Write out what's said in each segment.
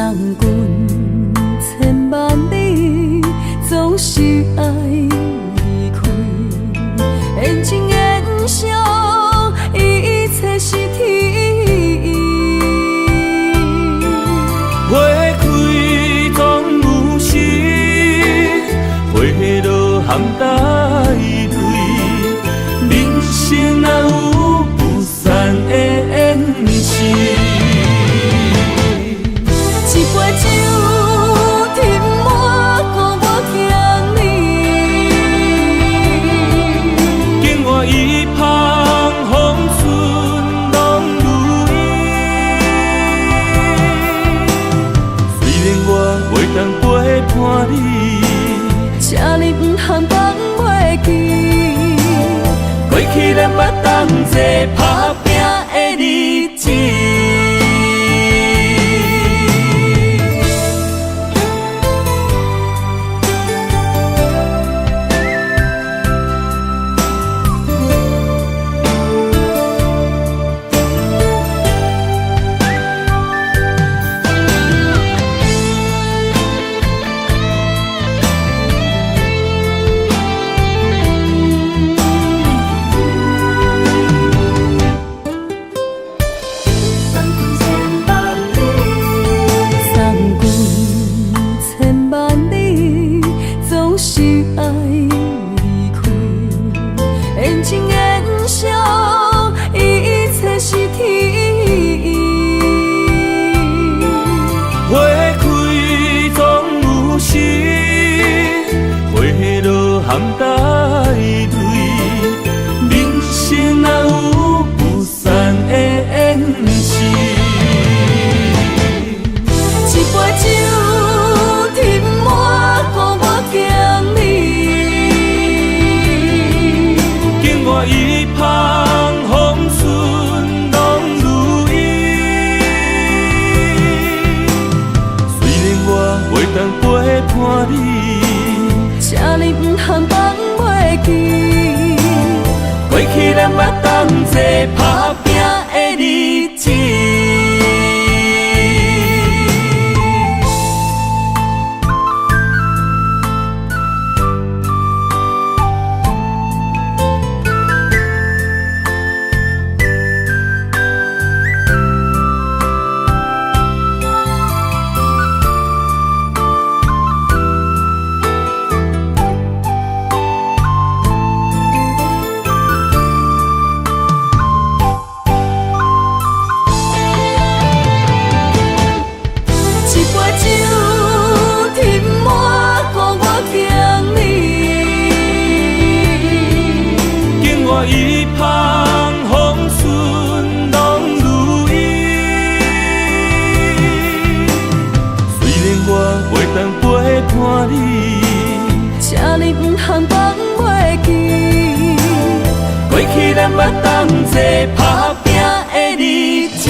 送君千万里，总是爱离开。缘尽缘消，一切是天意。花开总有时，花落含带泪。人生哪有不散的缘是？一杯酒，甜满孤我欠你。境外一旁风顺拢如意。虽然我袂当陪伴你，这里不通放袂记。过去咱捌同齐打拼的日子。含带泪，人生哪有不散的缘是？一杯酒，甜满孤我欠你。境外一旁风顺拢如意。虽然我袂当陪伴你，这里不通放袂记。过去咱捌同齐打拼的日子。一旁风顺拢如意，虽然我袂当陪伴你，这里不通放袂记。过去咱捌同齐打拼的日子。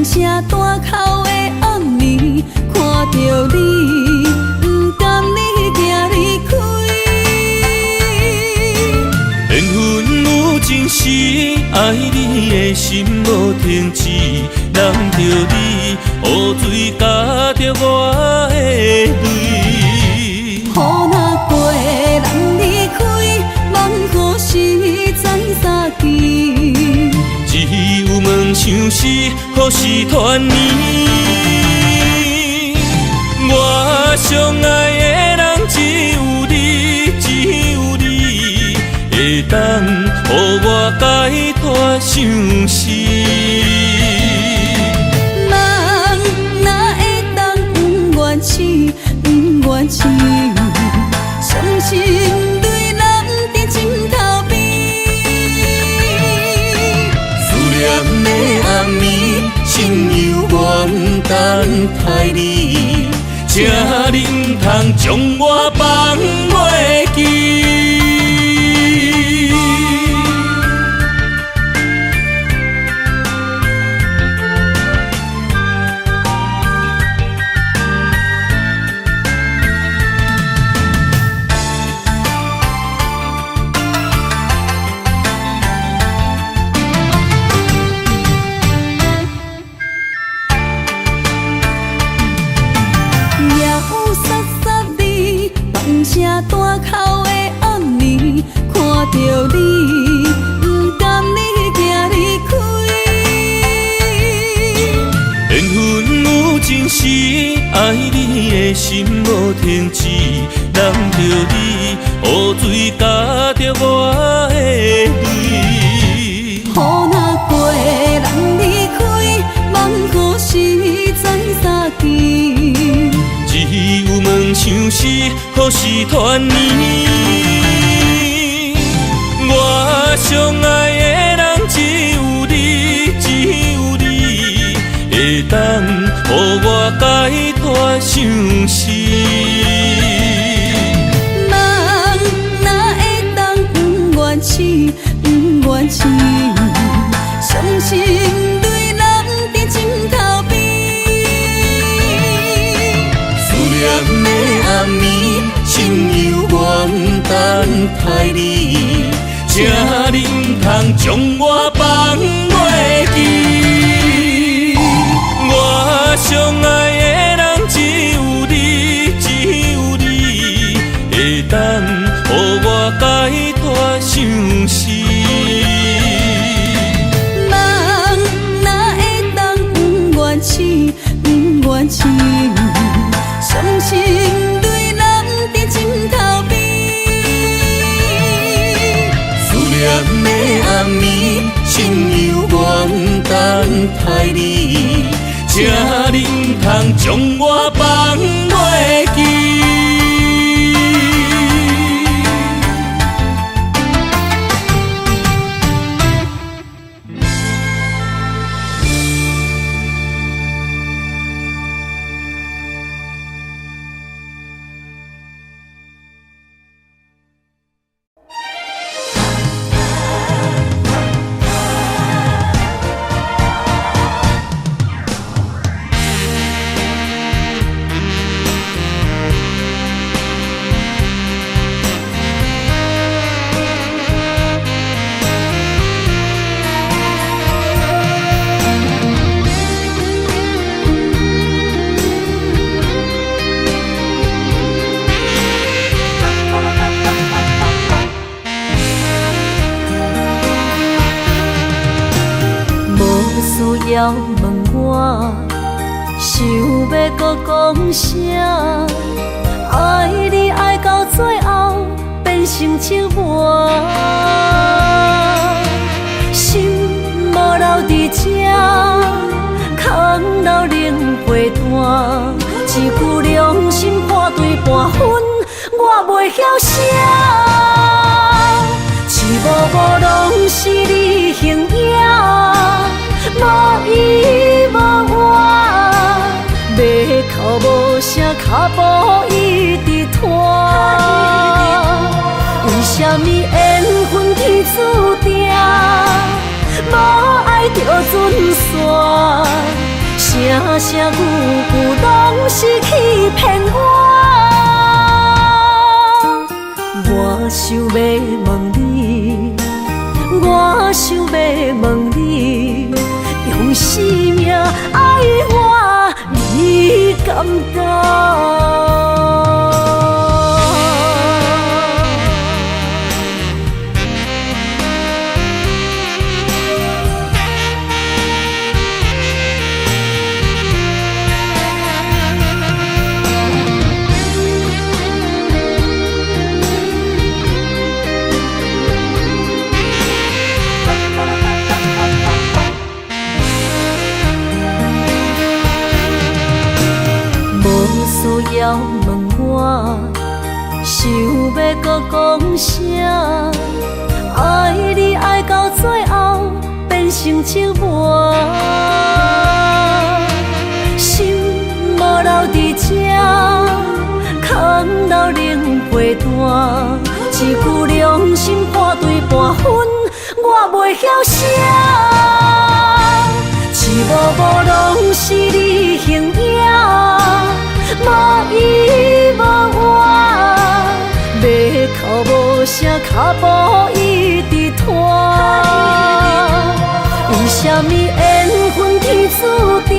声大口的暗暝，看着你，不甘你行离开。缘分有情时，爱你的心无停止，难着你，雨水加着我的泪。雨若过，人你是好是团圆。我相爱的人只有你，只有你，会当予我解脱相思。人哪会当不愿痴，不愿痴？伤心对人在枕头边，思念的暗暝，心犹原等待你，请恁通将我放袂记。声大口的暗暝，看着你，不甘你行离开。缘分有情时，爱你的心无停止。难着你，雨水加着我的泪。雨若过，人离开，梦故事在相见。只有梦想是好是团圆。我相爱的人只有你，只有你，会当予我解脱相思。人哪会当不愿痴，不愿痴？伤心对人在枕头边。念的暗暝，心犹原等待你，请恁通将我放袂记。我相爱的人只有你，只有你，会当予我解脱相思。人哪会当不愿痴，不愿痴？伤心对人在枕头边，思念的暗暝，心犹原等待你，请恁通将我放袂记。需要问我，想要搁讲啥？爱你爱到最后变成寂寞，心无留伫这，空留冷陪伴。一句良心破对半分，我袂晓写。一幕幕拢是你形影。无依无我，要哭无声，脚步一直拖。为什么缘分天注定，无爱就准线？声声句句拢是欺骗我。我想要问你，我想要问你。用生命爱我，你敢当？搁讲啥？爱你爱到最后变成寂寞，心无留伫这，空留冷陪伴。一句良心半对半分，我袂晓写。一幕幕拢是你形影，无依无我，要哭无声，脚步一直拖。为什么缘分天注定，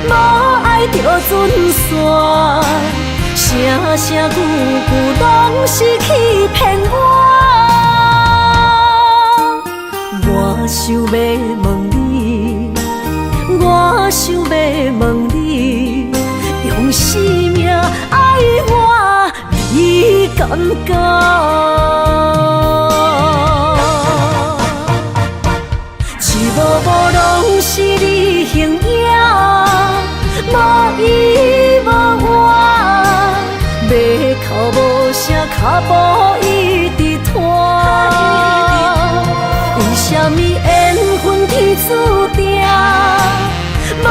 无爱就准线？声声句句拢是欺骗我。我想要问你，我想要问你，用生命爱我，你敢敢？一幕幕拢是你形影，无依无我。要哭无声，脚步一直拖。为什么缘分天注定，无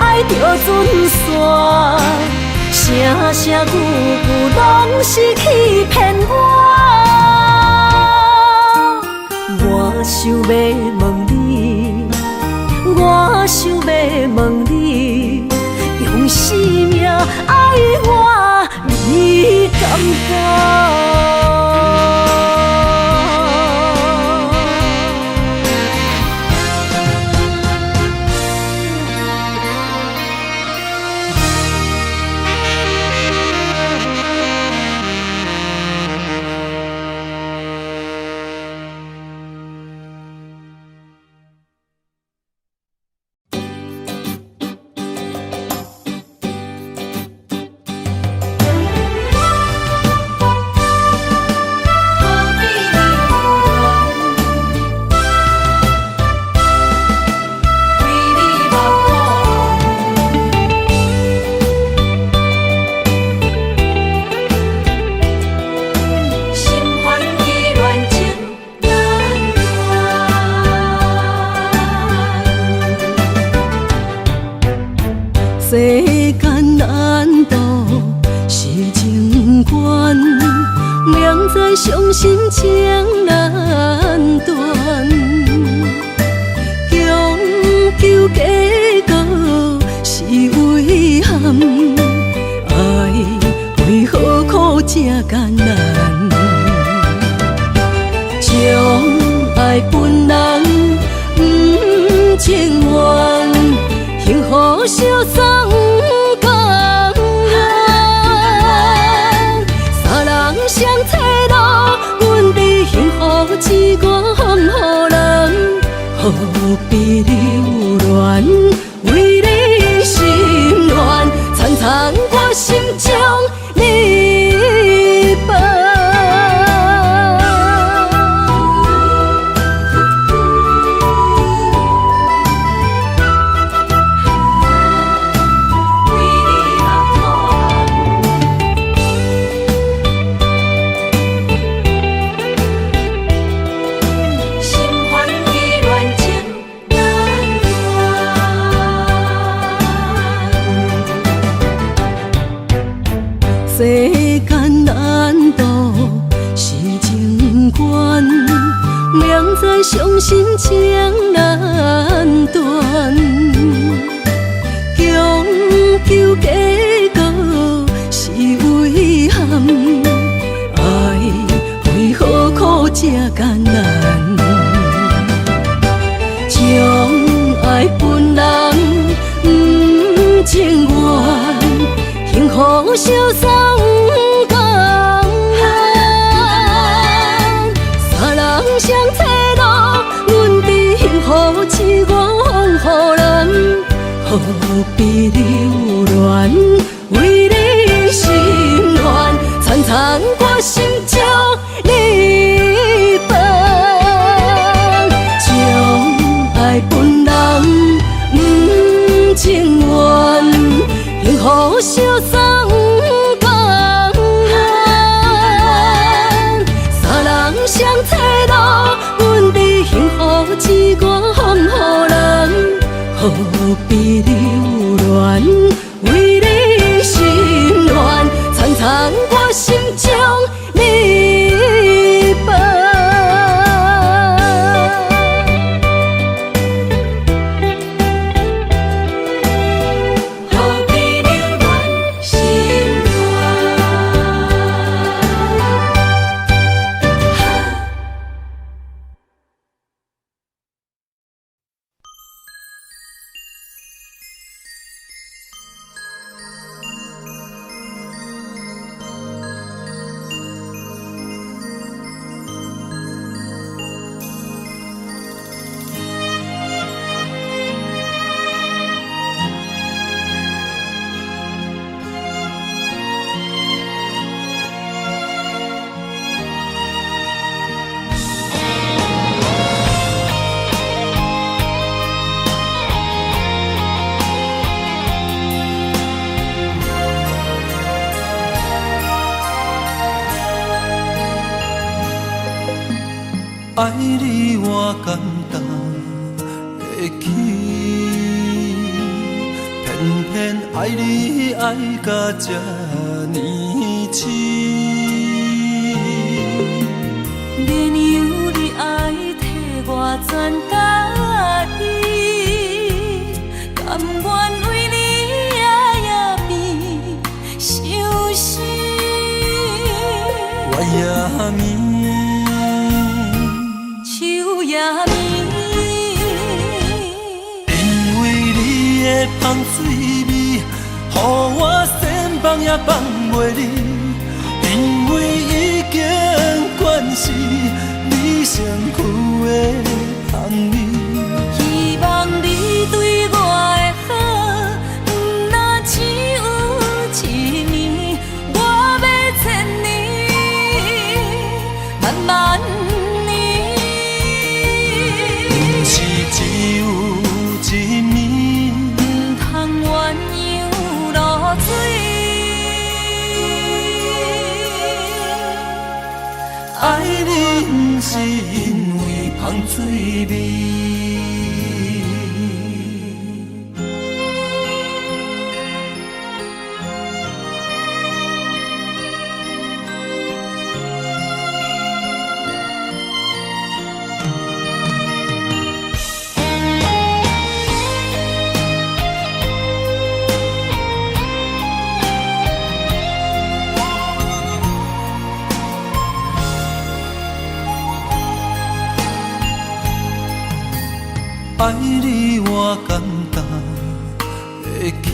爱就准线？声声句句拢是欺骗我。我想要问你，我想要问你，用生命爱我，你敢敢？世间难道是情关？两在伤心情难断，强求结果是遗憾，爱为何苦这艰难？将爱分人不情愿，幸福相送共三人相找路，阮比幸福只愿予人，何必留恋？为你心乱，惨惨我心中离别。世间难道是情关？两在伤心情难断，强求结果是遗憾，爱为何苦这艰难？将爱分人不情愿，幸福相送共三人相找路，阮比幸福只愿予人，何必留恋？为你心乱，惨惨我心中离别。将爱分人不情愿，幸福相送共必留恋，为你心愿，藏藏我心中秘宝。爱你我简单会起，偏偏爱你爱到这呢痴。免由你爱替我全家己，甘愿为你夜夜变伤心。我也眠。因为你的香水味，予我先放也放袂离。因为已经惯是你身躯的香味。希望你对我的好，不若只有一年，我要千年，慢慢。只有一年，不通鸳鸯落水。爱你不是因为香水味。爱你我简单会起，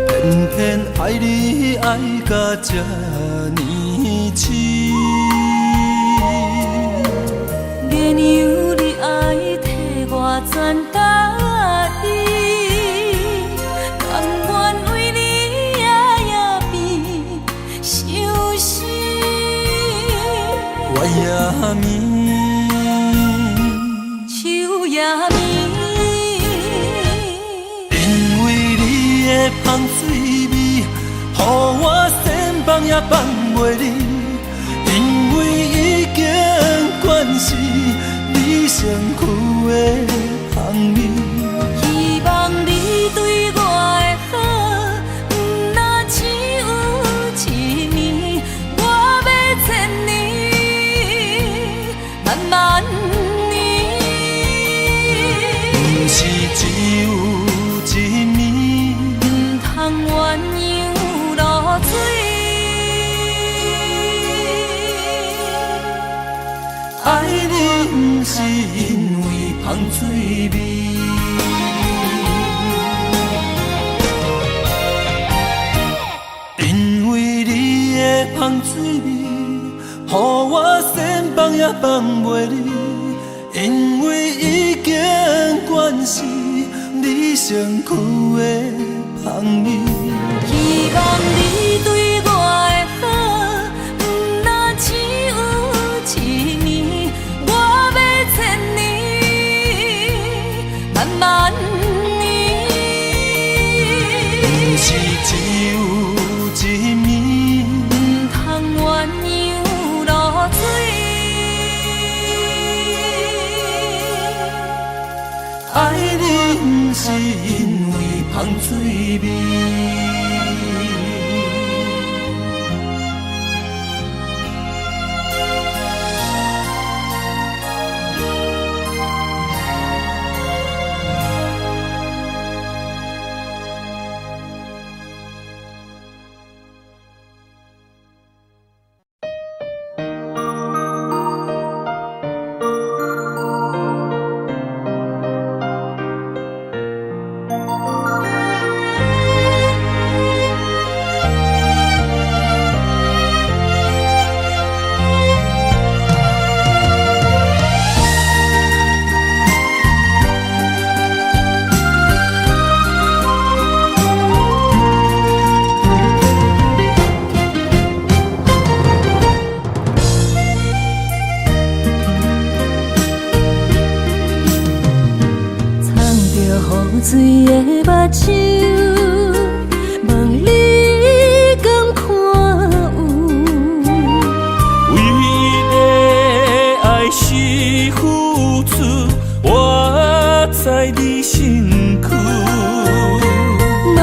偏偏爱你爱到这呢痴。免由你爱替我全家己，甘愿为你夜夜变伤心。我也眠。因为你的香水味，予我先放也放袂离。因为已经惯是你身躯的香味。希望你对我的好，不若只有一年，我要千年，慢慢。是只有一年，不通鸳鸯落水。爱你不是因为香水味，因为你的香水味，予我先放也放袂离。因为已经惯是你身躯的香味。希望你对我的好，不若只有一年，我要千年，慢慢年。不是只有一年，不通鸳鸯落水。爱香水味。水的目睭，望你敢看有？为了爱是付出，我在你身躯。茫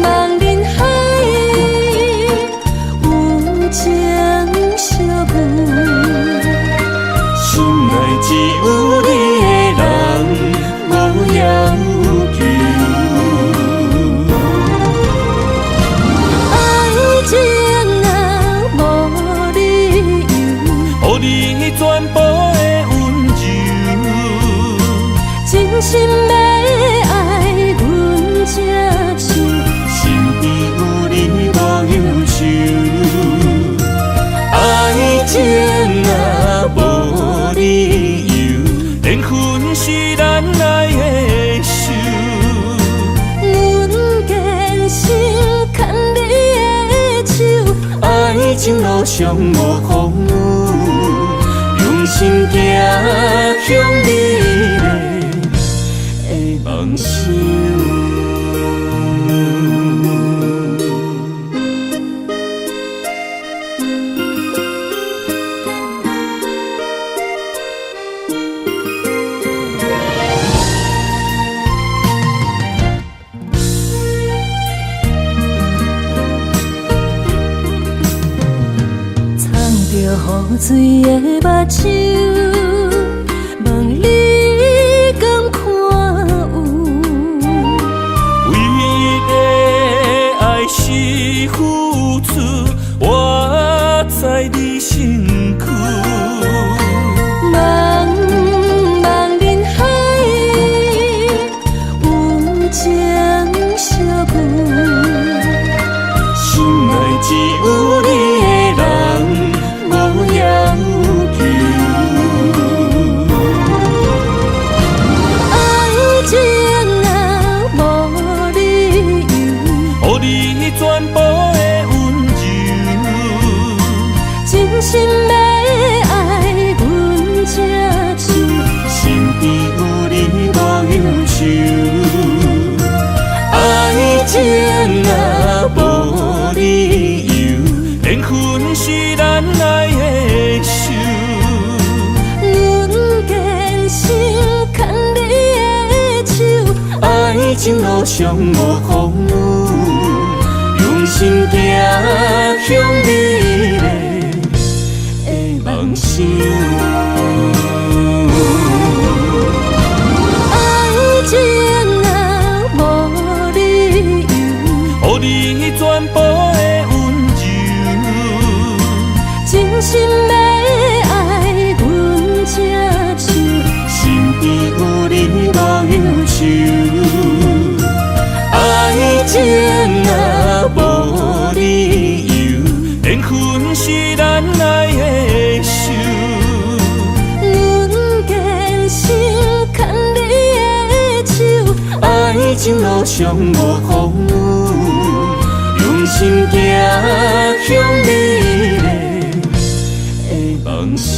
茫人海，有情相伴，心内只有你的人。无要求，爱情若无理由，予你全部的温柔，真心要爱阮才受，身边有你无忧愁，爱情若无理由，连分是咱爱的手。阮坚信牵你的手，爱情路上无风雨，用心行向你的梦想。雨水的目睭，望你敢看有？为了爱是付出，我在你身躯。茫茫人海，有情相伴，心内只有你的人。无要求，爱情若无理由，予你全部的温柔，真心要爱阮才受，身边有你无忧愁，爱情若无理由，连分是咱爱的手。阮坚信牵你的手，爱情路上无风雨，用心行向你的梦想。爱情若无理由，予你全部的温柔，真心要爱阮才受，身边有你无忧愁，爱情若无理由，连分是咱爱的手。阮坚信牵你的手，爱情路上无风雨，用心行向你的梦想。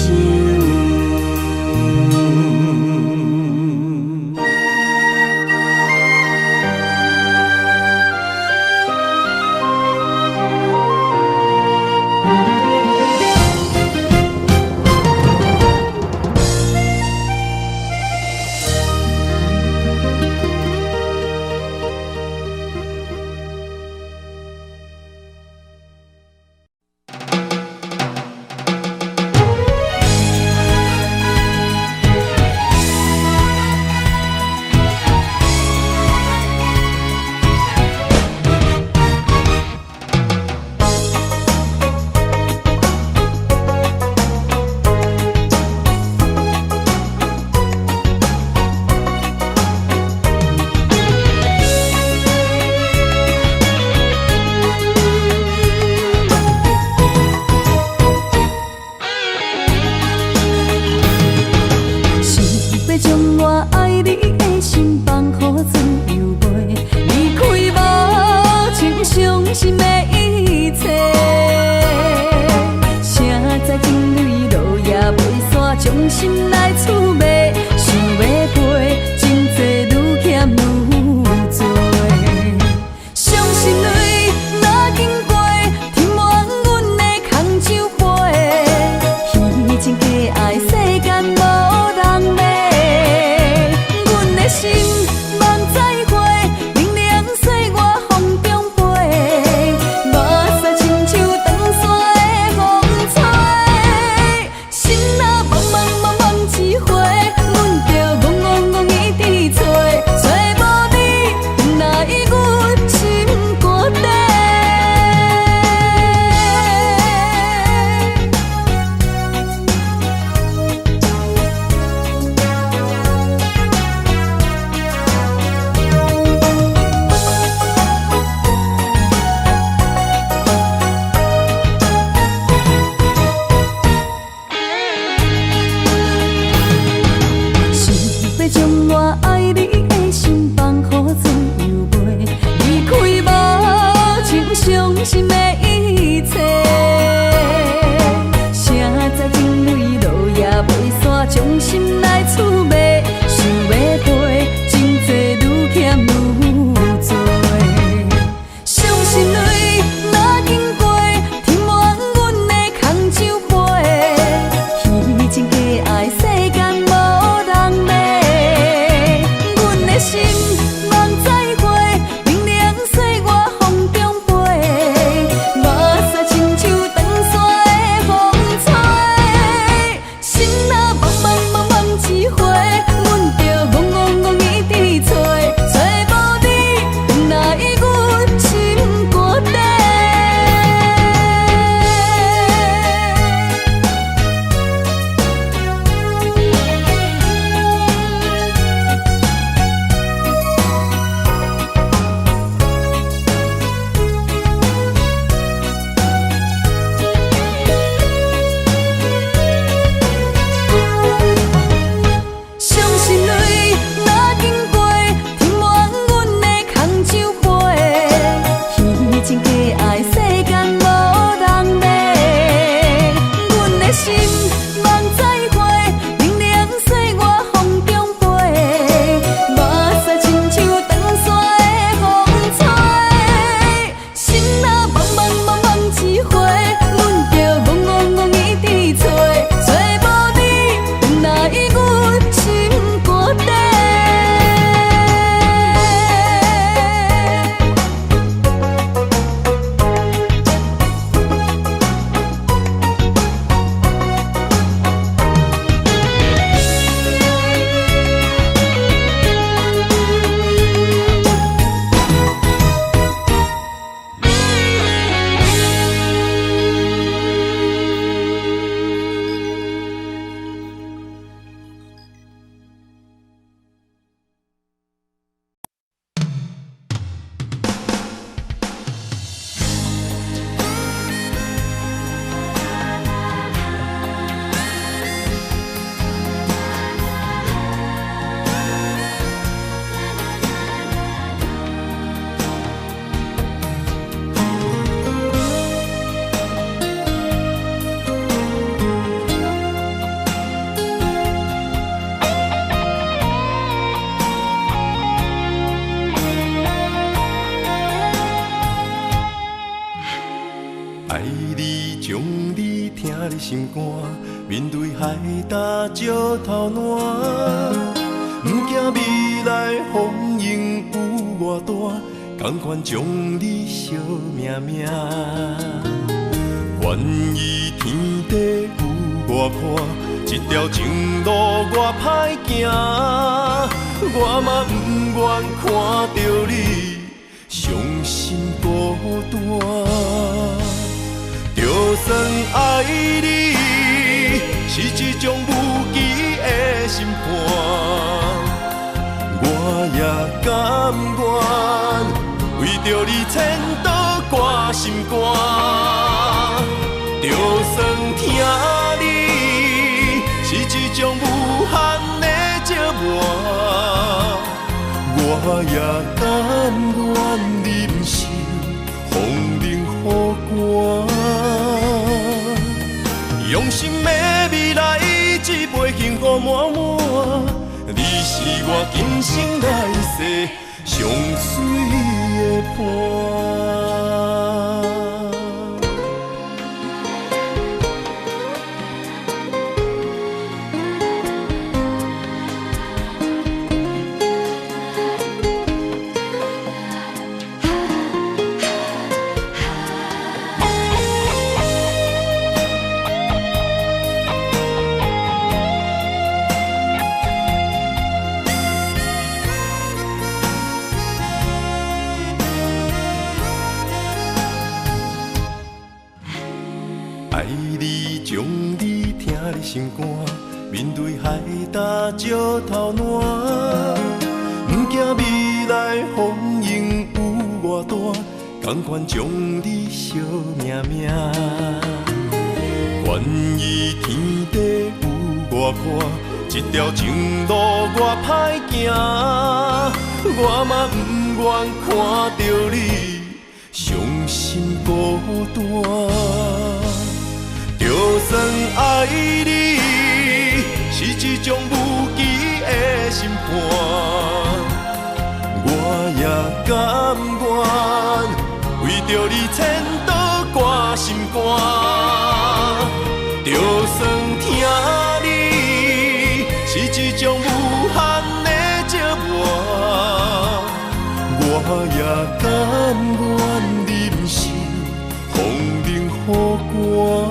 你，听你心肝，面对海大石头烂，不惊未来风雨有偌大，甘愿将你惜命命。愿意天地有外宽，这条情路我歹行，我嘛不愿看到你伤心孤单。就算爱你是一种无期的审判，我也甘愿为着你千刀挂心肝。就算听你是一种无限的折磨，我也甘愿忍受风冷雨寒。用心的未来，一杯幸福满满。你是我今生来世上水的伴。爱你，将你，听你心肝，面对海大石头烂，不惊未来风雨有偌大，甘愿将你惜命命。愿意天地有外宽，这条情路我歹行，我嘛不愿看到你伤心孤单。就算爱你是一种无期的审判，我也甘愿为着你千刀挂心肝。就算听你是一种无限的折磨，我也甘愿忍受风冷雨寒。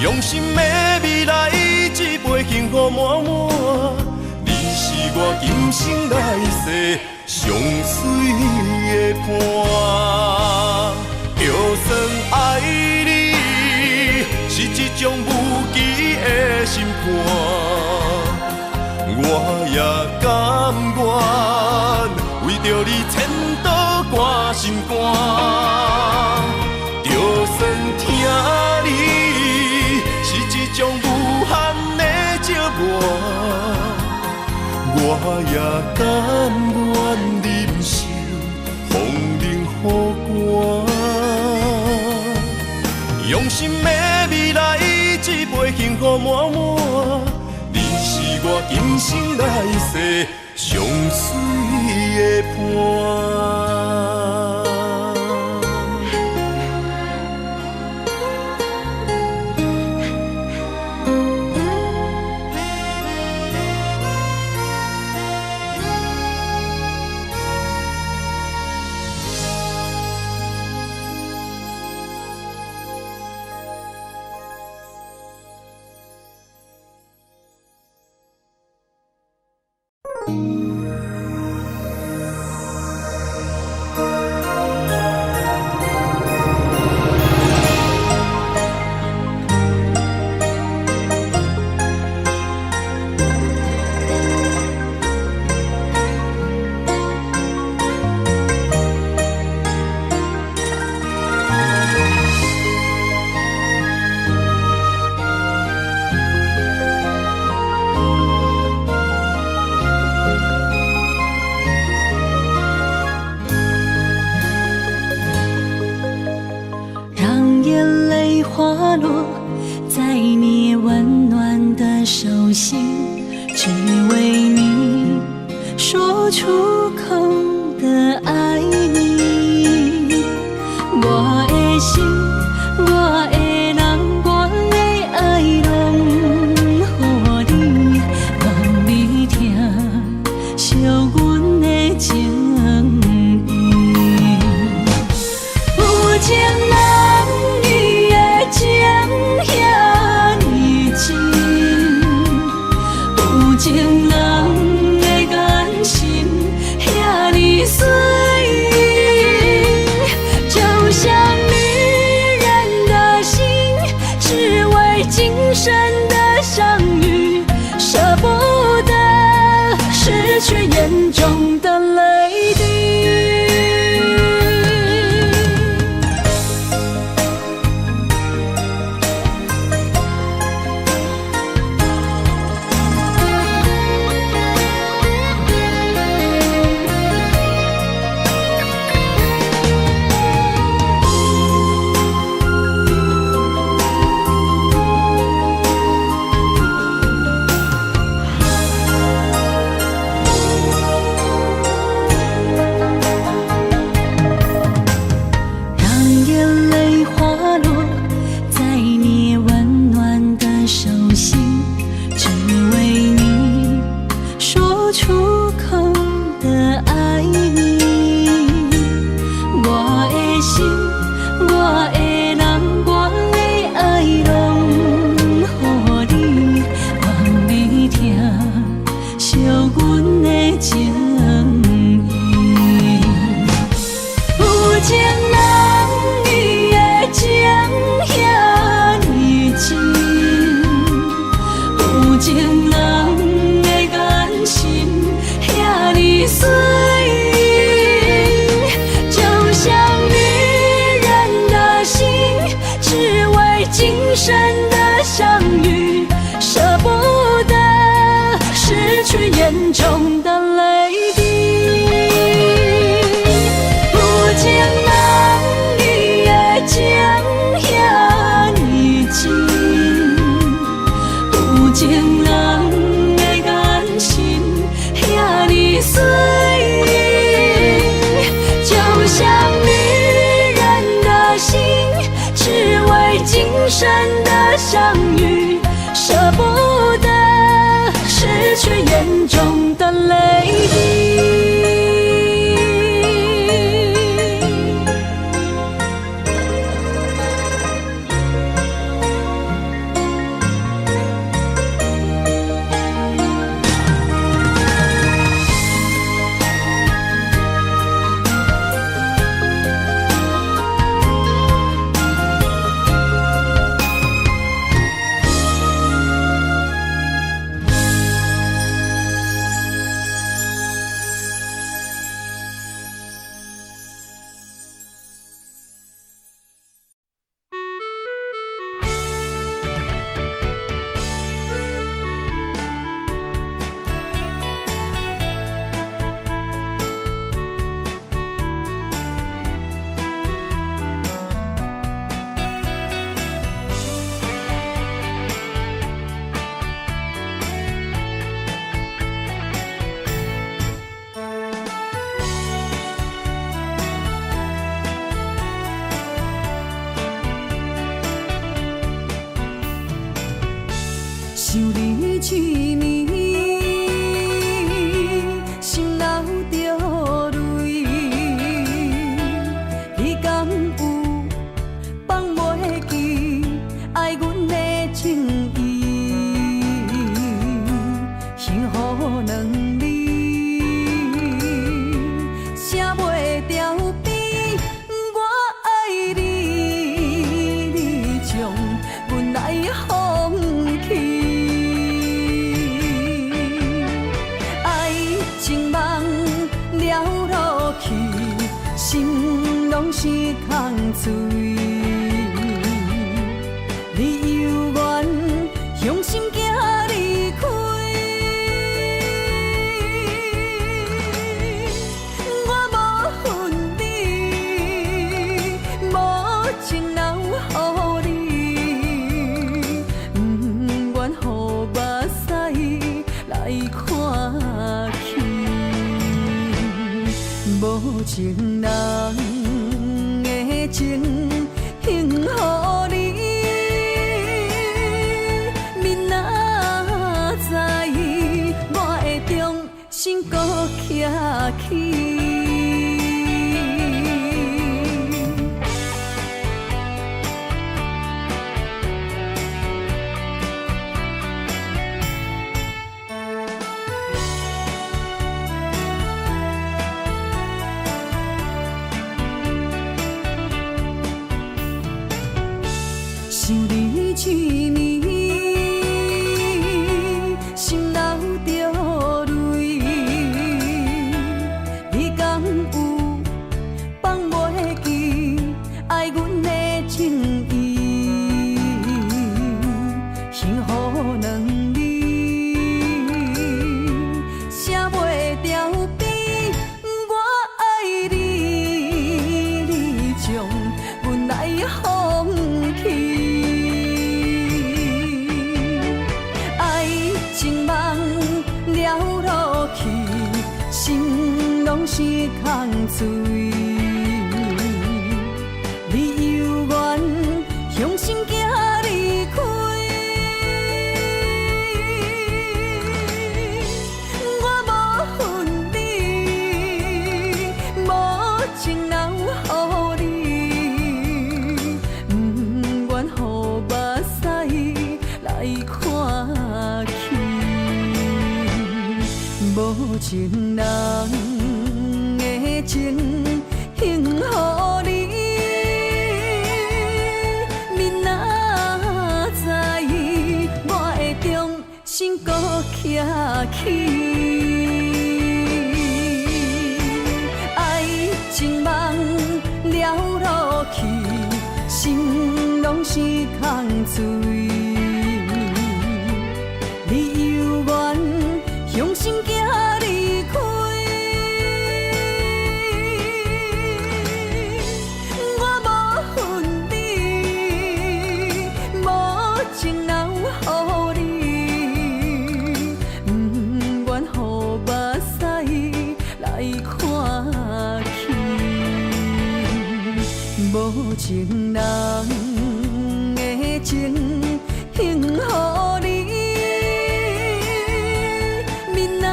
用心的未来，一杯幸福满满。你是我今生来世上水的伴。就算爱你是一种无期的审判，我也甘愿为着你千刀挂心肝。就算听你是一种无限的折磨，我也甘愿忍受风冷雨寒。用心的未来，一杯幸福满满。你是我今生来世上水的伴。心，只为你说出口的爱你。我的心生的相遇，舍不得失去眼中的泪滴。想你一年，心流着泪。你敢有放袂记爱阮的情意？幸福两字写袂掉边，我爱你，你将阮爱放弃。心拢是空嘴，你犹原向心行离开。我无恨你，无情留予你，不愿予目屎来看去。无情人的情献予你，明仔载我会重新搁徛起。想你一年，醉。你犹原向心行离开，我无恨你，无情留予你，不愿予目屎来看去，无情人的情献予你。明仔载，我会重新搁徛起。爱情梦了落去，心拢是空醉。你犹原向心行离开，我无恨你，无情留予你，不愿予目屎来看去，无情人的情献予你。明仔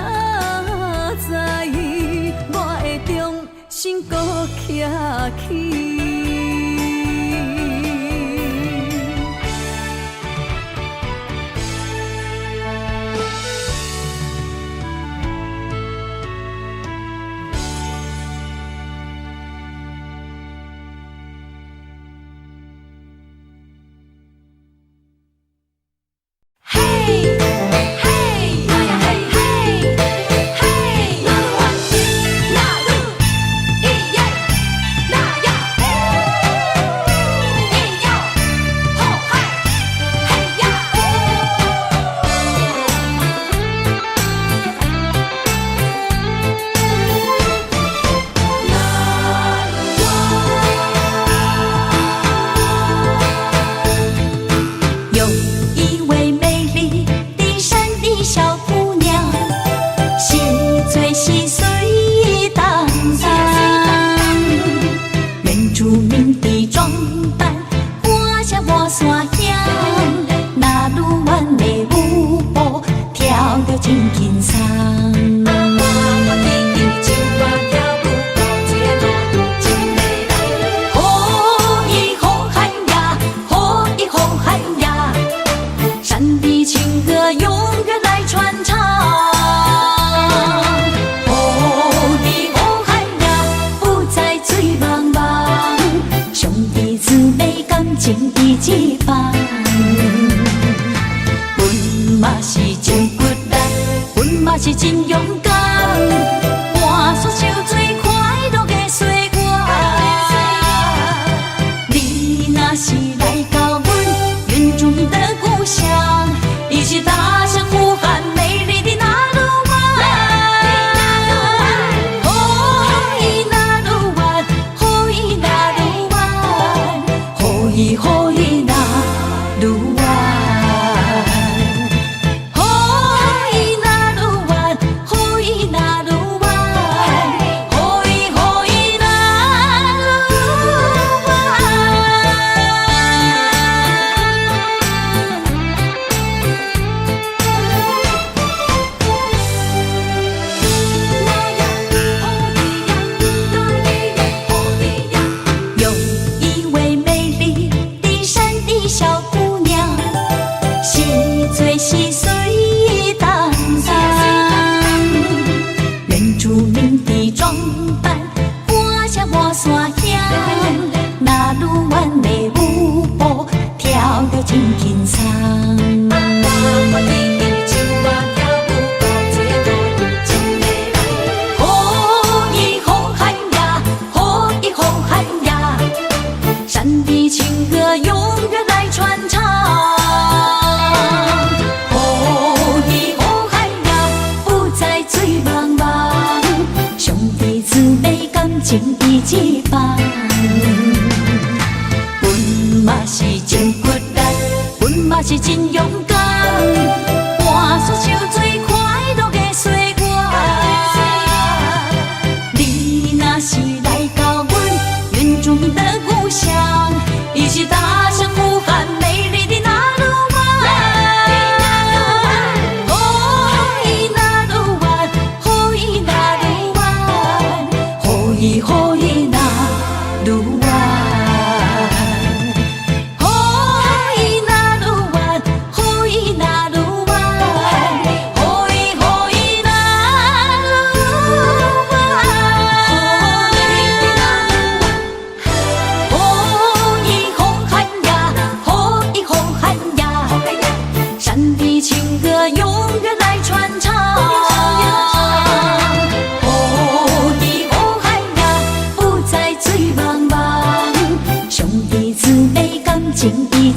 载，我会重新搁徛起。情义一方，阮嘛是真骨力，阮嘛是真勇敢，换煞受最快乐的岁月。你若是来到阮远处的故乡，一起踏上呼喊美丽的那路湾。哦，伊那路湾，哦，伊那路湾，哦，伊哦伊那路湾。情义一方，阮嘛是真骨力，阮嘛是真勇敢，换煞受最快乐的岁月。你若是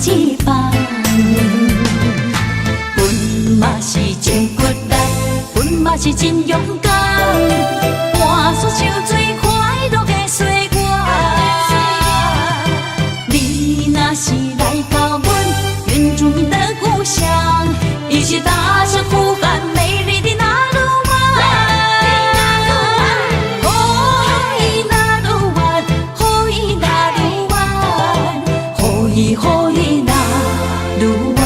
一班。阮嘛是真骨力，阮嘛是真勇敢，换出秋水快乐的岁月。你若是来到阮原住民的故乡，一起大声呼喊美丽的那鲁湾。好伊那鲁湾，好伊那鲁湾，好伊好伊那鲁湾。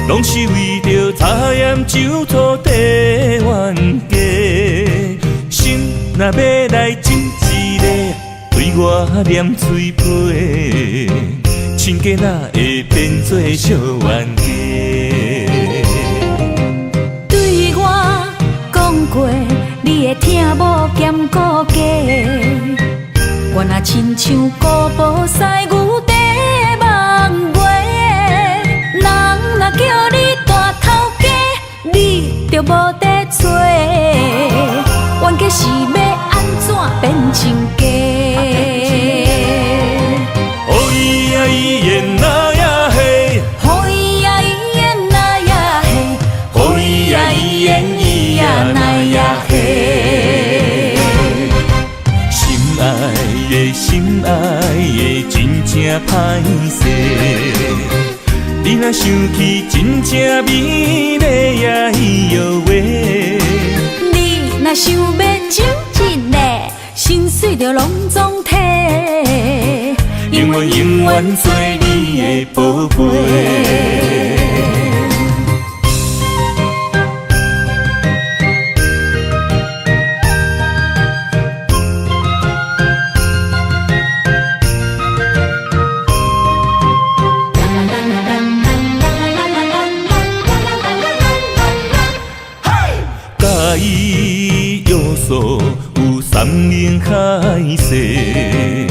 拢是为着茶盐酒土地冤家，心若要来亲一个，对我念嘴皮，亲家哪会变做小冤家？对我讲过，你会听无兼顾家，我若亲像古堡西牛地梦话。人若叫你大头家，你就无得做。冤家是要安怎变亲家？好伊呀伊演那呀嘿，好伊呀伊演那呀嘿，好伊呀伊演伊呀那呀嘿。心爱的心爱的，真正歹势。你若想起，真正美丽呀咿哟喂。你若想要亲一个，心碎就拢总体。永远永远做你的宝贝。有三明海誓，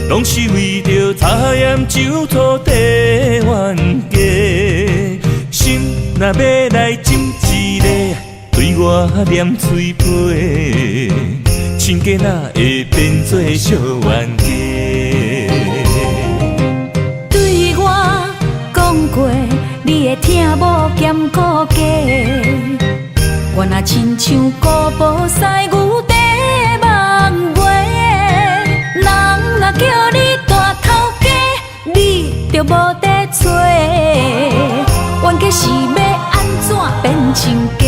拢是为着茶盐酒土地冤家。心若要来亲一个，对我念嘴皮，亲家哪会变做小冤家？对我讲过，你会听无兼顾家。我若亲像古堡西牛地梦话，人若叫你大头家，你就无得做。冤家是要安怎变亲家？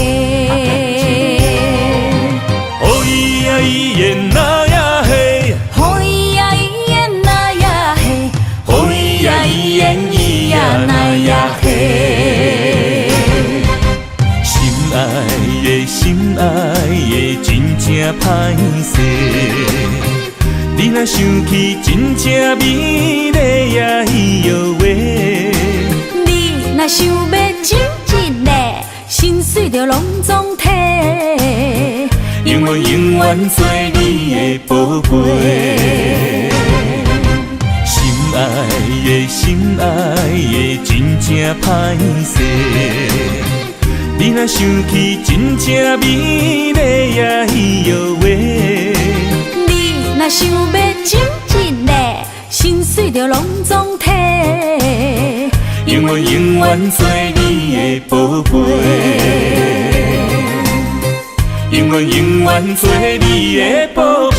好伊呀伊演那呀嘿，好伊呀伊演那呀嘿，好伊呀伊演伊呀那呀嘿。心爱的，真正歹势。你若想起，真正美丽呀咿哟喂。你若想要亲一个，心碎就拢总体。永远永远做你的宝贝。心爱的，心爱的，真正歹势。你若想起，真正美丽呀咿哟喂。你若想要亲一个，心水着拢总体，永远永远做你的宝贝，永远永远做你的宝贝。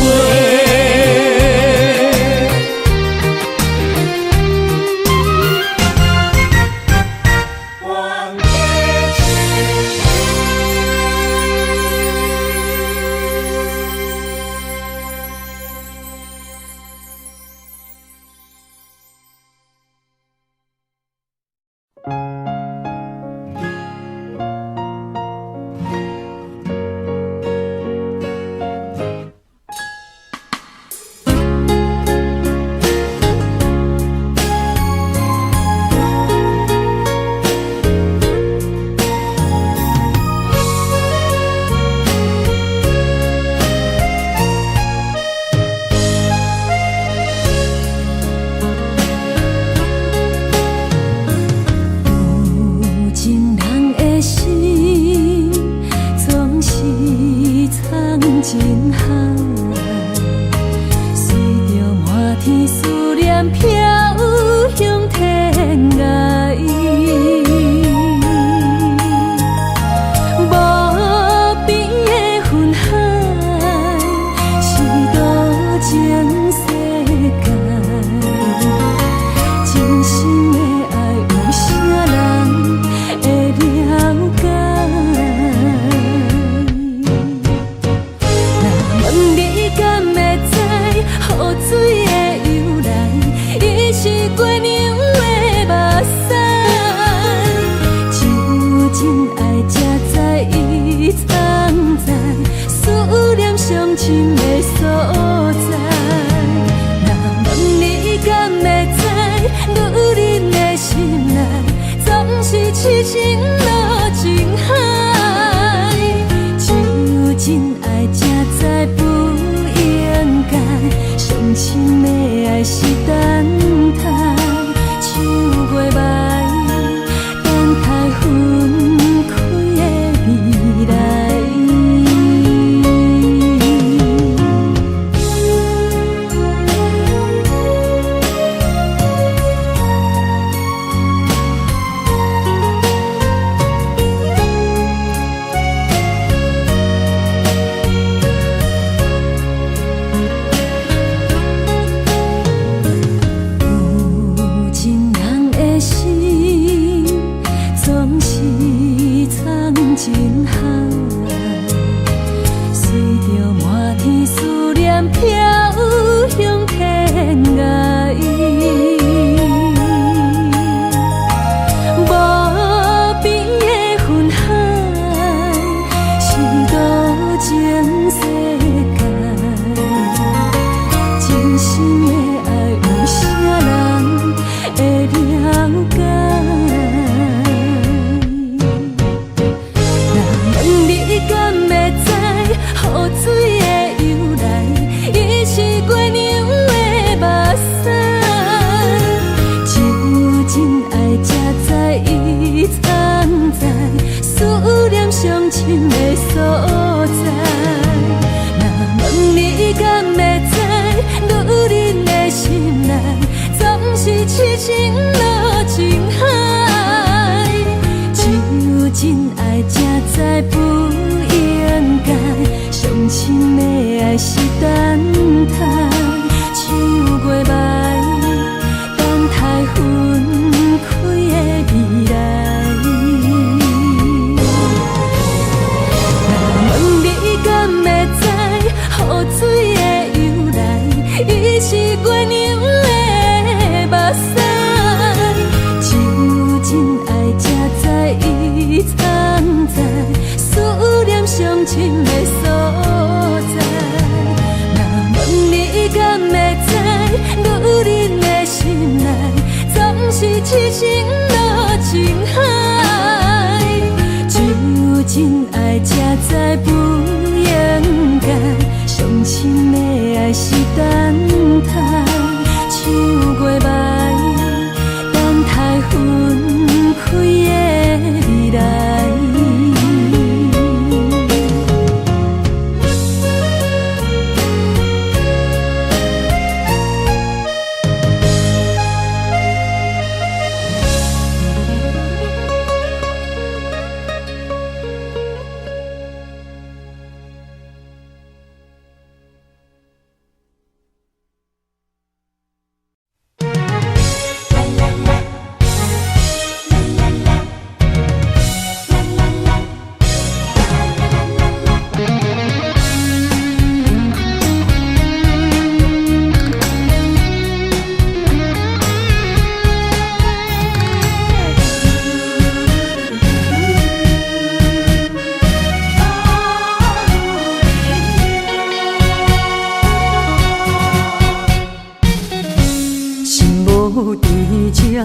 无甜吃，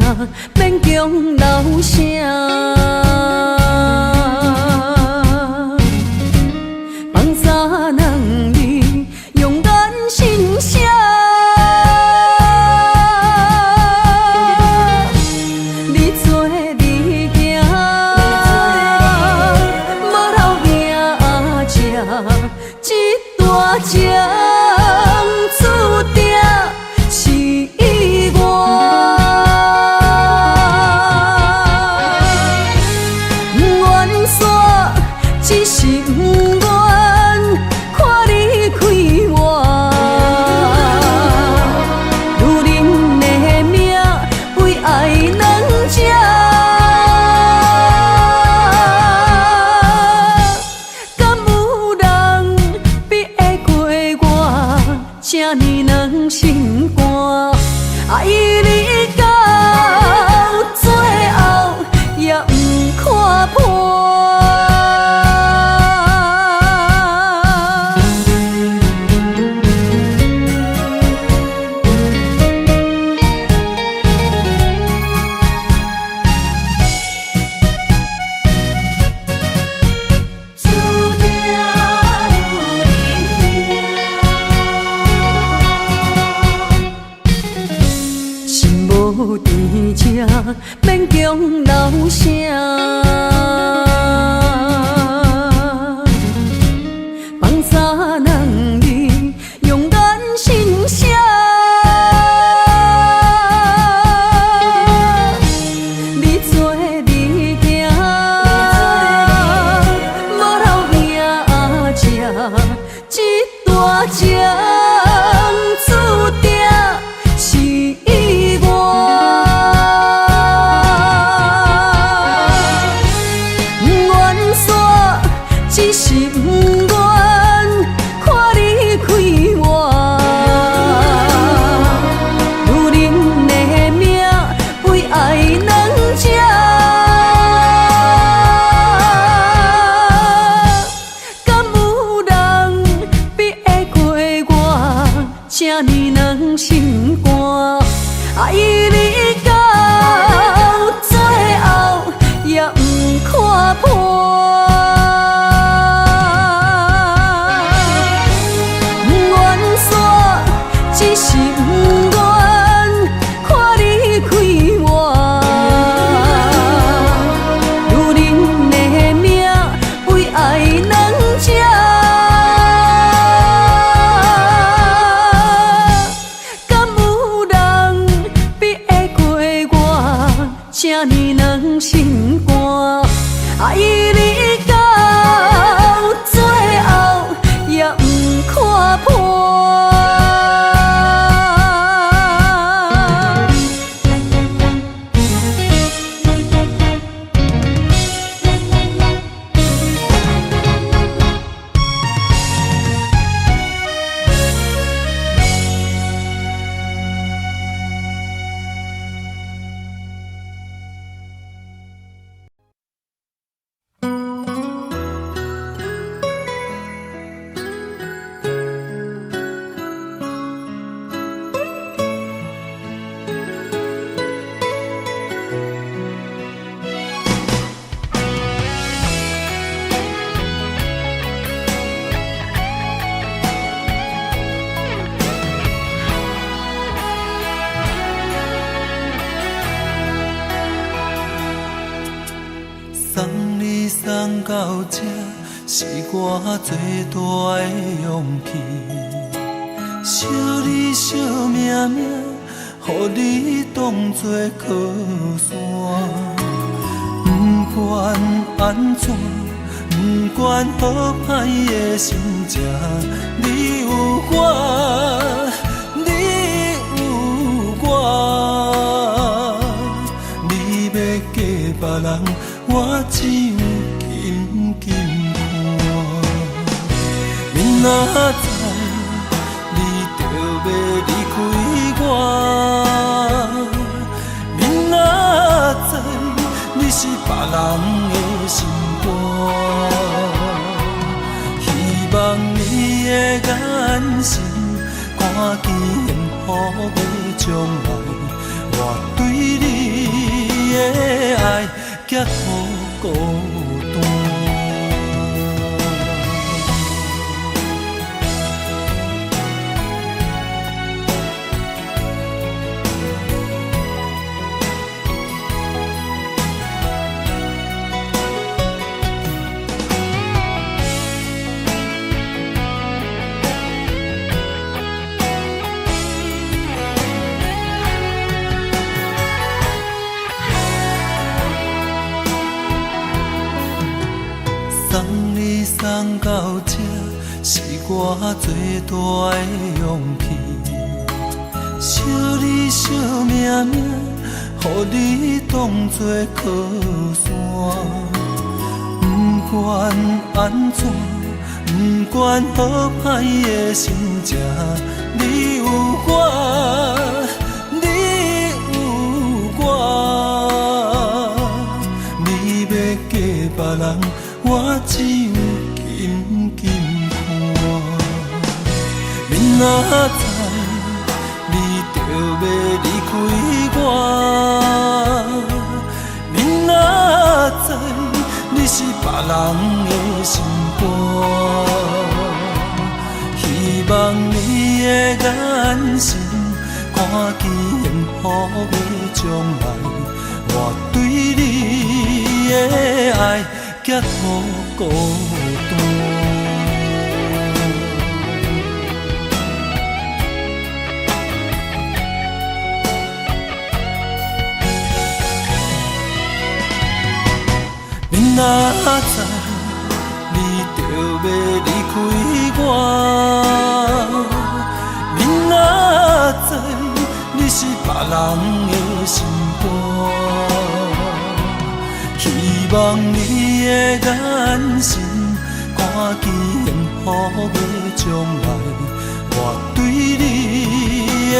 免强留声。放撒人你用咱心声，你做你行，无留命吃，一大只。注定是我，愿煞只是不愿看你开我，女人的命为爱两只，敢有人比会过我？这呢软心肝，爱你到最后也不看破。无甜吃，免强留声。放撒人你用咱心声，你做你行，无留命吃，一大只注定。只是不愿看你开我，女人的命为爱两只，敢有人比会过我？这呢软心肝，爱你到最后也不看破。只是不愿看你开我，女人的命为爱两只，敢有人比会过我？这呢软心肝，爱你到最后也不看破。送你送到这，是我最大的勇气。惜你惜命命，予你当作靠山。不管安怎，不管好歹的心情，你有我，你有我。你要嫁别人，我只有紧紧看。明仔载你就要离开我，明仔载你是别人的心肝。希望你的眼神看见幸福的将来，的爱结乎孤单。送你送到这，是我最大的勇气。惜你惜命命，予你当作靠山。不管安怎，不管好歹的心情，你有我，你有我。你要嫁别人，我只有紧紧看。明仔载，你就要离开我。明仔载，你是别人的心肝。希望你的眼神，看见幸福的将来。我对你的爱结乎孤单。明仔载，你就要离开我。明仔载，你是别人的心肝。希望你的眼神，看见幸福的将来。我对你的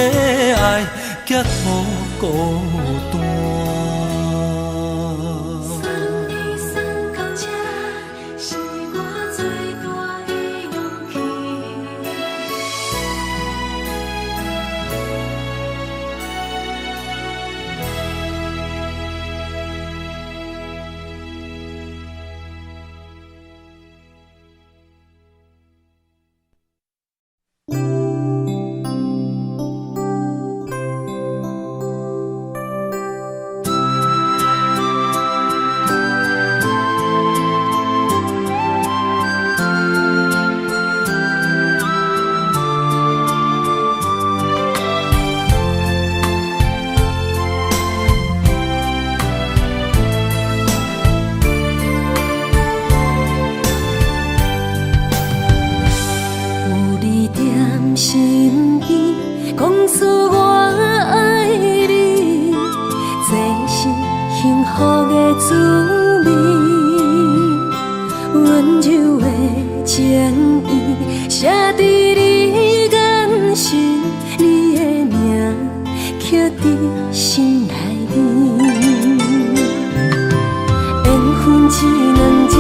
爱结乎孤单。身边讲出我爱你，这是幸福的滋味。温柔的情意写在你眼神，你的名刻在心内面。缘分一两日，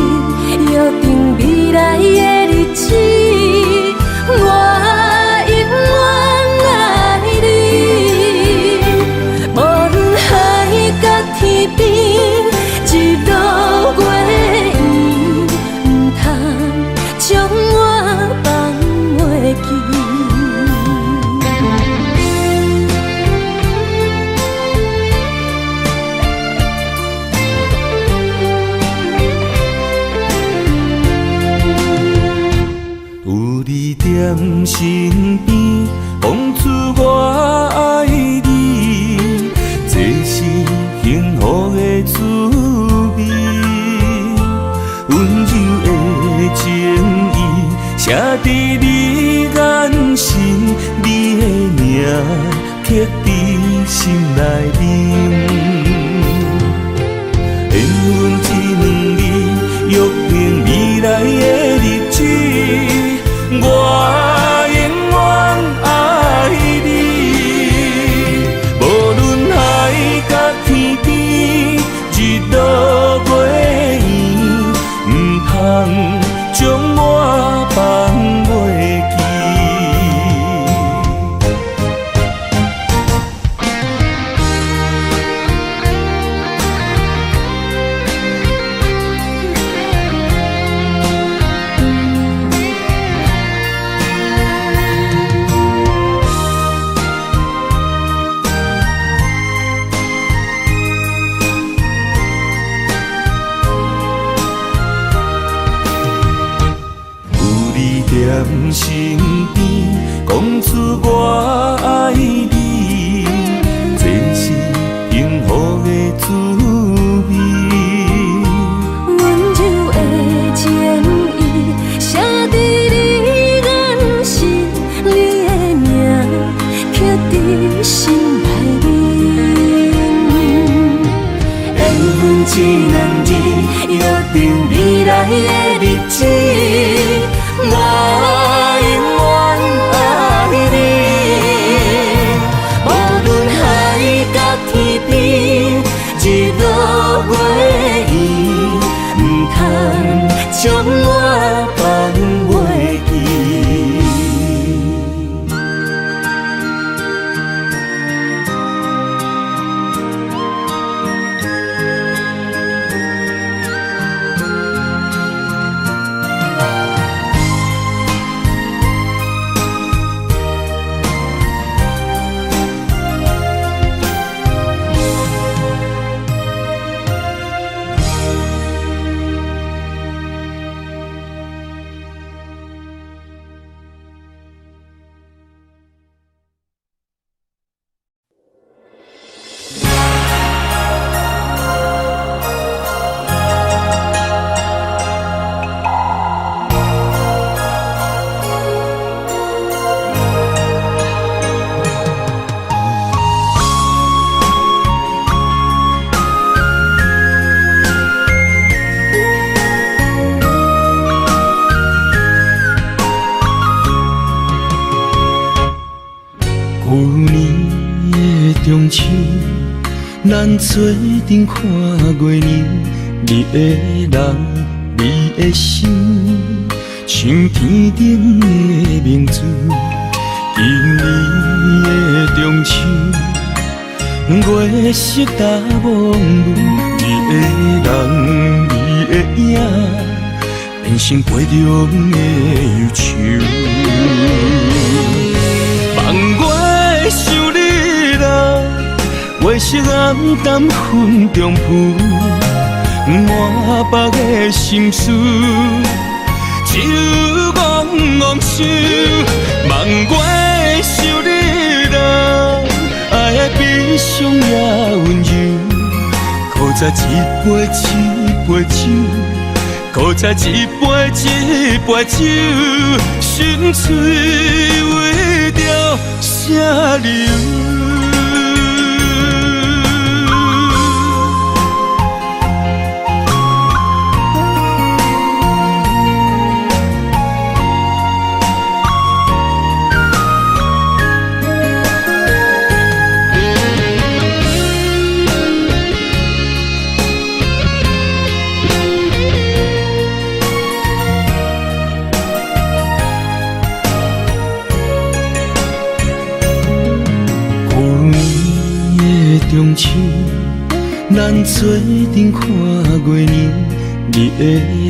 约定未来的日子。我身边讲出我爱你，这是幸福的滋味。温柔的情意写在你眼神，你的名刻在心内面。缘分一两日，约定未来的日子。我将我放袂记。一两日，约定未来的日子，我永远爱你。无论海角天边，日落月圆，唔通将我放袂记。旧年的中秋，咱做阵看月亮，你的人，你的心，像天顶的明珠。今年的中秋，月色大蒙雾，你的人，你的影，变成杯中的忧愁。望我想你啦，月色暗淡云中浮，满腹的心事，只有怣想。望我想你啦，爱的悲伤也温柔，苦在一杯一杯酒。苦在一杯一杯酒，心碎为着啥流？中秋，咱做阵看月亮，你的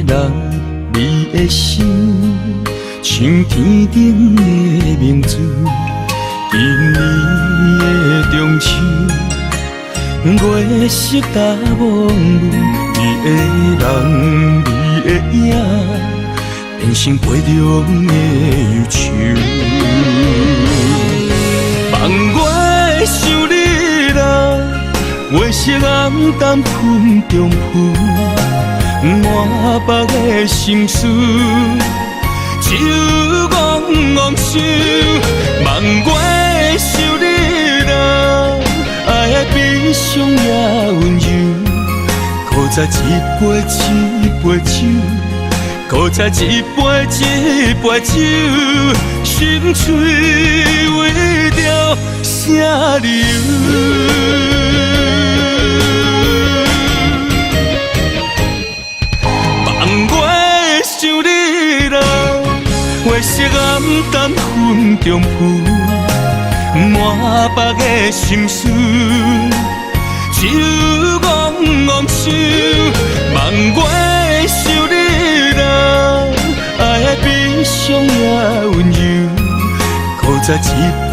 人，你的心，像天顶的明珠。今年的中秋，月色大蒙雾，你的人，你的影，变成杯中的忧愁。望我想你啦，月色暗淡云中浮，满腹的心事，只有怣想。望我想你啦，爱的悲伤也温柔，苦在一杯一杯酒，苦在一杯一杯酒，心碎为着啥流？月色暗淡云中浮，满腹的心事，只有怣想。望我想你啦，爱的悲伤也温柔，苦在一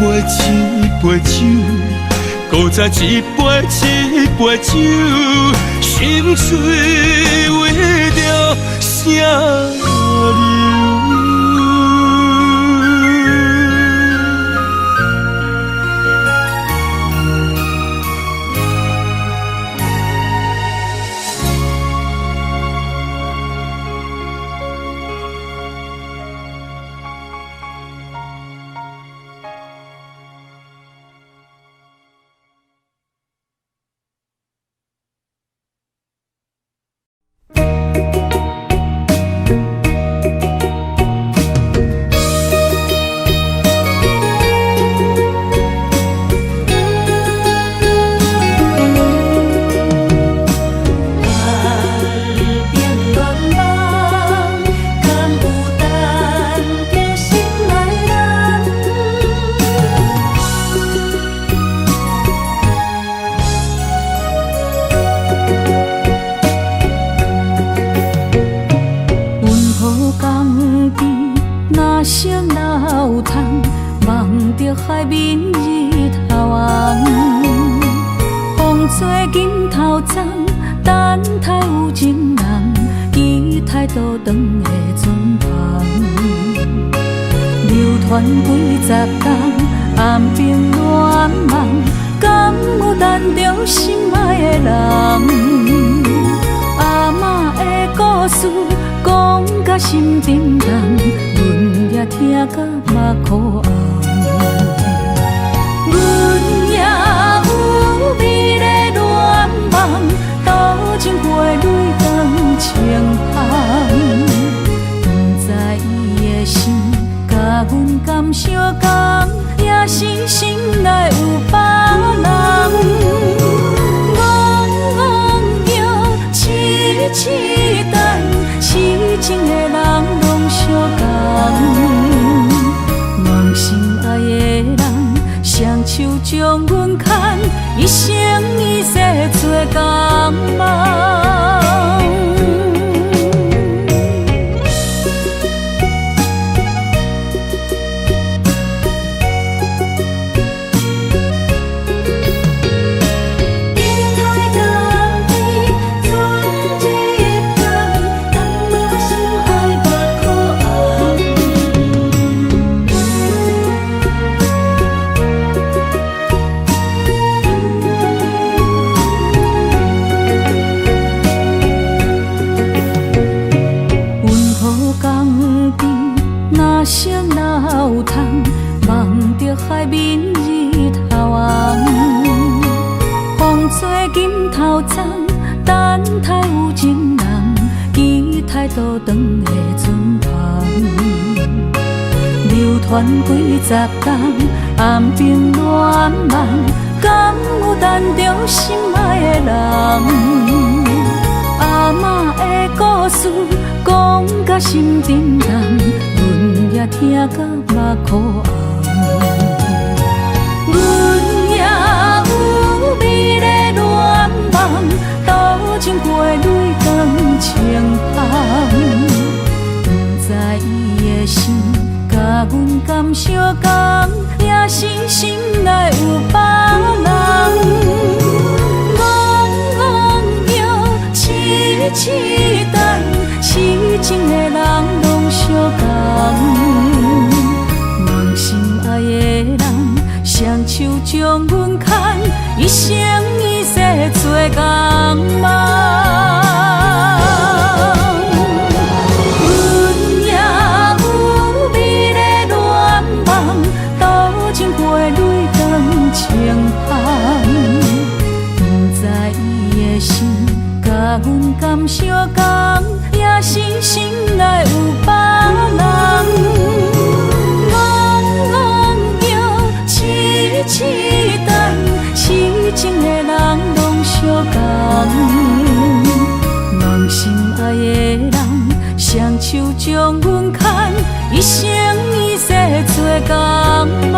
杯一杯酒，苦在一杯一杯酒，心碎为着啥？着海面日头红，风吹金头鬃，等待有情人，期待倒转的船旁，流传几十冬，暗冰乱梦，敢有等着心爱的人？阿嬷的故事讲甲心沉重，阮也听甲目眶红。阮也有美丽恋梦，多情过泪光清香。不知伊的心甲阮敢相共，也是心内有别人。痴等，痴情的人拢相共，梦心爱的人，双手将阮牵，一生一世做共梦。声哪有通望着海面日头红，风吹金头鬃，等待有情人，期待倒转的船旁，流传几十冬，暗冰乱梦，敢有等着心爱的人？阿嬷的故事讲甲心沉重，阮也听甲目眶红。阮也有美丽恋梦，多情过泪光清香。不知伊的心甲阮敢相共，也是心内有别人。痴等，痴情的人拢相共，梦心爱的人，双手将阮牵，一生一世做共梦。阮也有美丽恋梦，多情过泪光清香。不知伊的心甲阮敢相共，也是心内有别人。茫叫痴等，痴情的人拢相共。梦心爱的人，双手将阮牵，一生一世做共梦。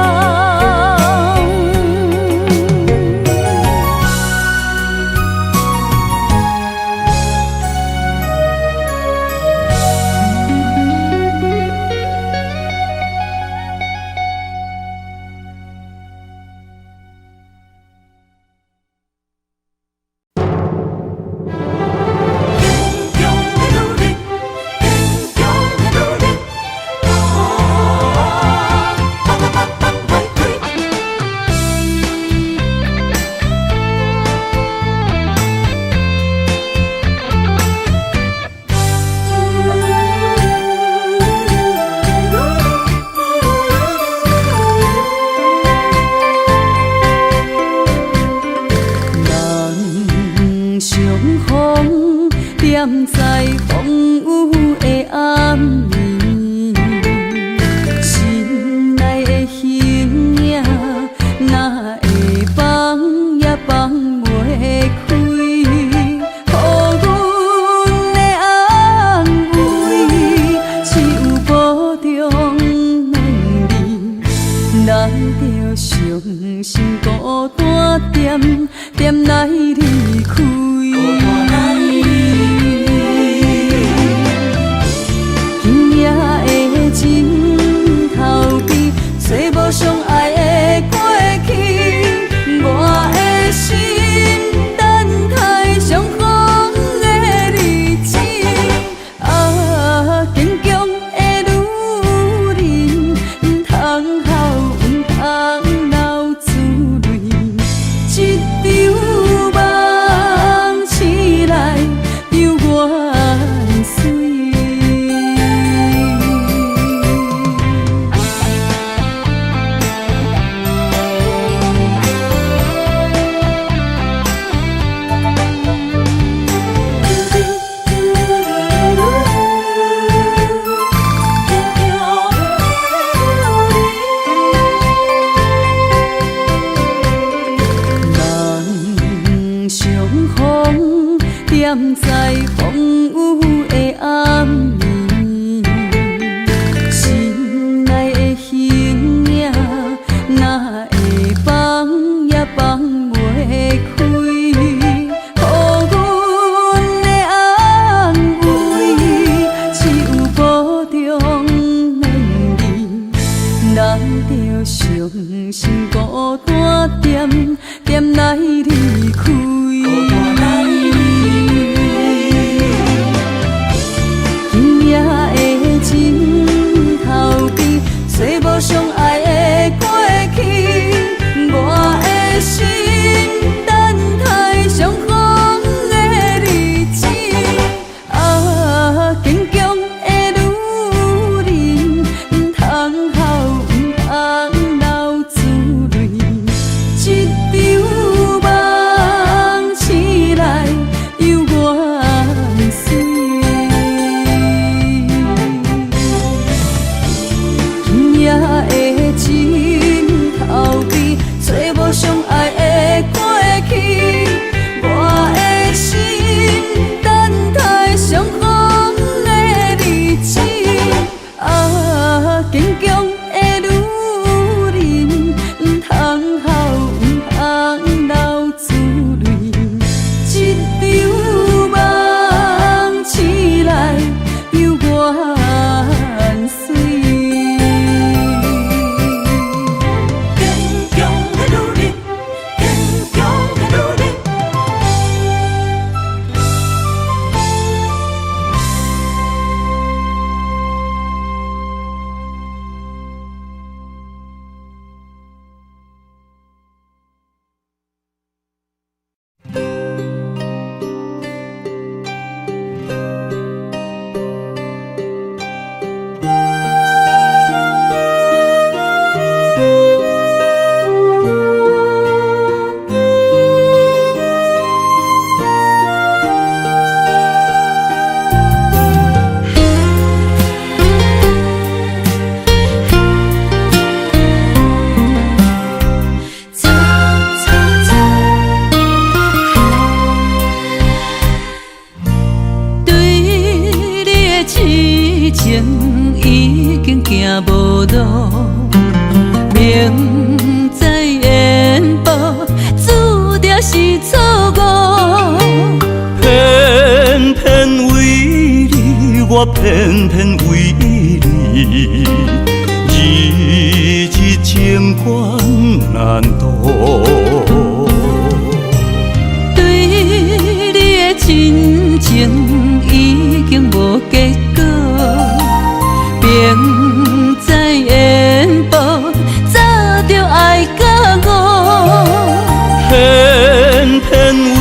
在风雨的暗暝，心内的形影哪会放也放袂开，予阮的安慰，只有保重美丽，咱着伤心孤单点点来离开。情头边，找无相爱相逢，踮在风雨的暗暝，心内的形影，哪会放也放袂开。予阮的安慰，只有保重面你，咱着伤心孤单点来离开。今夜的枕头边，找无相爱的过去，我的心等待相逢的日子。啊，坚强的女人，唔通哭，唔通流珠泪，一场梦醒来犹原水。今夜的枕头边，找无相爱的过去，我的心等待相逢的日子。啊，坚强的女人，唔通哭，唔通流珠泪，一场梦醒来犹原水。坚强的女人，坚强的女人。明知缘报，注定是错误。偏偏为你，我偏偏为你，日日情关难渡。对你的深情已经无结果，明知缘报，早就爱甲我。偏偏为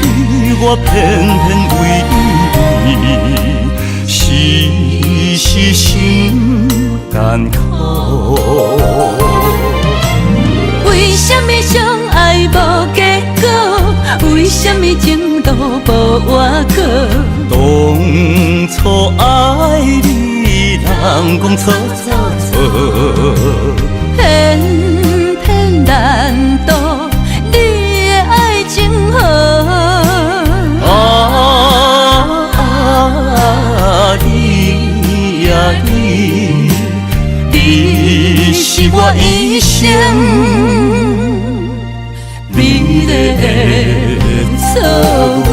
你，我偏偏为你，时时心艰苦。为什么相爱无结果？为什么情路无外口？当初爱你，人讲错错错，偏偏难渡你的爱情河。你呀你是我一生美丽的错误。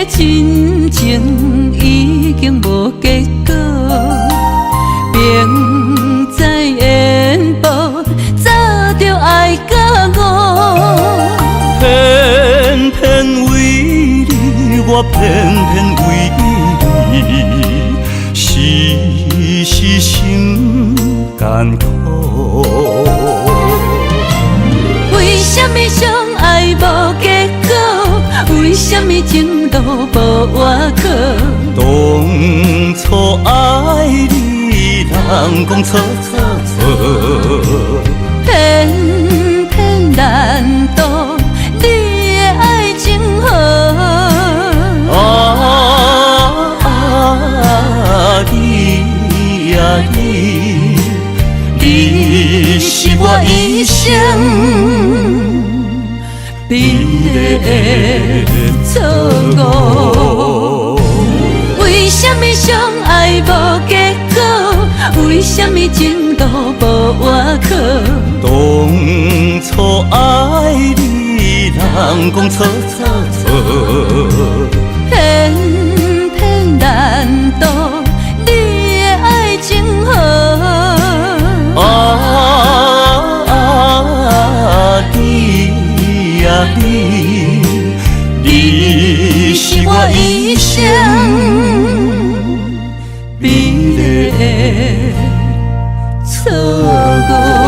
深情已经无结果，明知缘报，早就爱甲我。偏偏为你，我偏偏为你，时时心艰苦。为什么相爱无结果？无外靠。当初爱你，人讲错错错，偏偏难渡你的爱情河。你啊你，你是我一生美丽的错误。为什么相爱无结果？为什么情路无外靠？当初爱你，人讲错错错，偏偏难渡你的爱情河。你啊你，你是我一生美丽的错误。